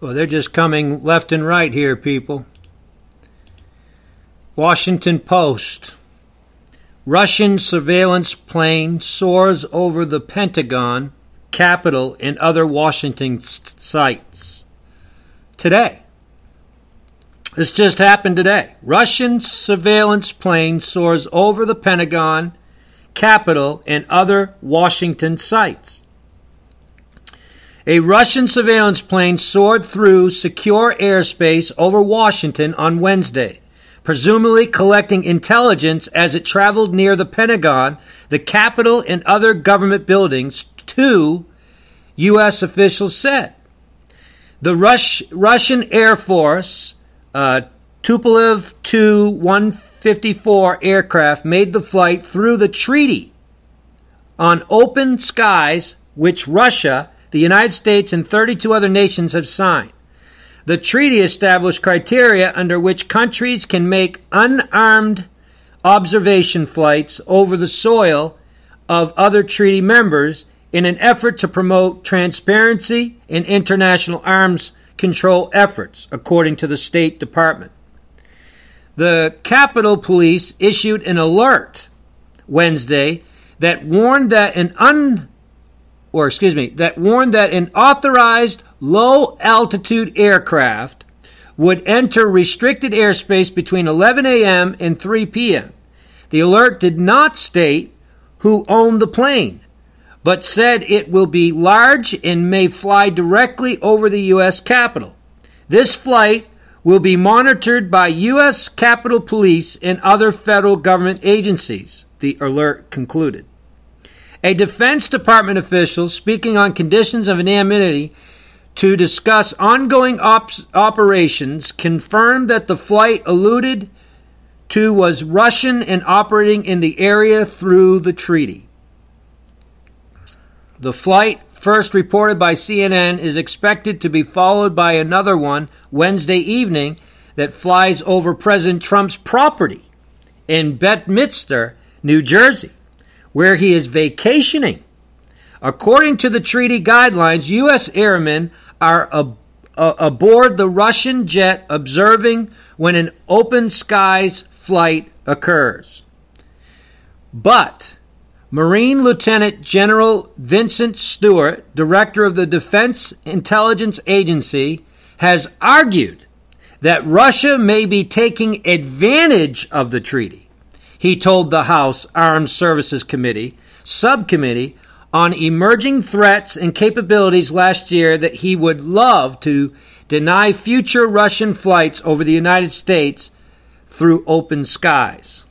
Well, they're just coming left and right here, people. Washington Post. Russian surveillance plane soars over the Pentagon, Capitol, and other Washington sites. Today. This just happened today. Russian surveillance plane soars over the Pentagon, Capitol, and other Washington sites. A Russian surveillance plane soared through secure airspace over Washington on Wednesday, presumably collecting intelligence as it traveled near the Pentagon, the Capitol, and other government buildings, two U.S. officials said. The Russian Air Force Tupolev Tu-154 aircraft made the flight through the treaty on open skies, which Russia, the United States, and 32 other nations have signed. The treaty established criteria under which countries can make unarmed observation flights over the soil of other treaty members in an effort to promote transparency in international arms control efforts, according to the State Department. The Capitol Police issued an alert Wednesday that warned that an authorized low-altitude aircraft would enter restricted airspace between 11 a.m. and 3 p.m. The alert did not state who owned the plane, but said it will be large and may fly directly over the U.S. Capitol. This flight will be monitored by U.S. Capitol Police and other federal government agencies, the alert concluded. A Defense Department official speaking on conditions of anonymity to discuss ongoing operations confirmed that the flight alluded to was Russian and operating in the area through the treaty. The flight, first reported by CNN, is expected to be followed by another one Wednesday evening that flies over President Trump's property in Bedminster, New Jersey, where he is vacationing. According to the treaty guidelines, U.S. airmen are aboard the Russian jet observing when an open skies flight occurs. But Marine Lieutenant General Vincent Stewart, director of the Defense Intelligence Agency, has argued that Russia may be taking advantage of the treaty. He told the House Armed Services Committee, Subcommittee on Emerging Threats and Capabilities last year that he would love to deny future Russian flights over the United States through open skies.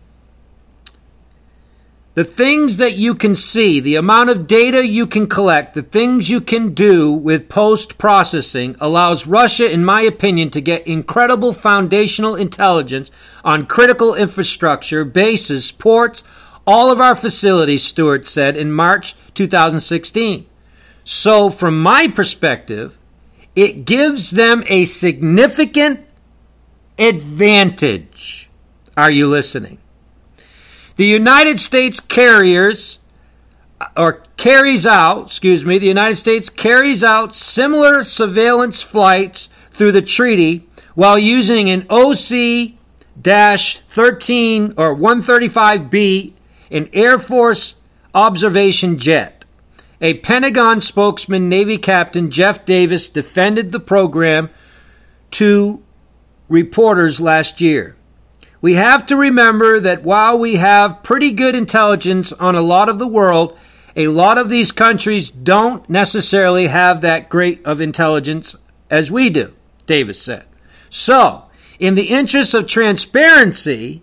The things that you can see, the amount of data you can collect, the things you can do with post-processing allows Russia, in my opinion, to get incredible foundational intelligence on critical infrastructure, bases, ports, all of our facilities, Stewart said in March 2016. So, from my perspective, it gives them a significant advantage. Are you listening? The United States carries out similar surveillance flights through the treaty while using an OC-13 or 135B, an Air Force observation jet. A Pentagon spokesman, Navy Captain Jeff Davis, defended the program to reporters last year. We have to remember that while we have pretty good intelligence on a lot of the world, a lot of these countries don't necessarily have that great of intelligence as we do, Davis said. So, in the interest of transparency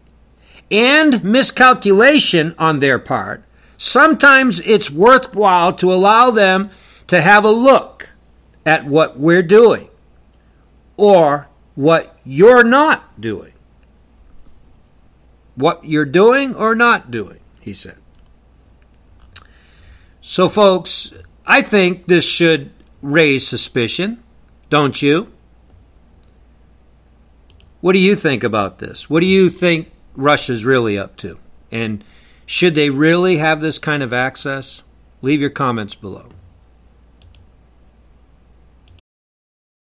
and miscalculation on their part, sometimes it's worthwhile to allow them to have a look at what we're doing or what you're not doing. What you're doing or not doing, he said. So, folks, I think this should raise suspicion, don't you? What do you think about this? What do you think Russia's really up to? And should they really have this kind of access? Leave your comments below.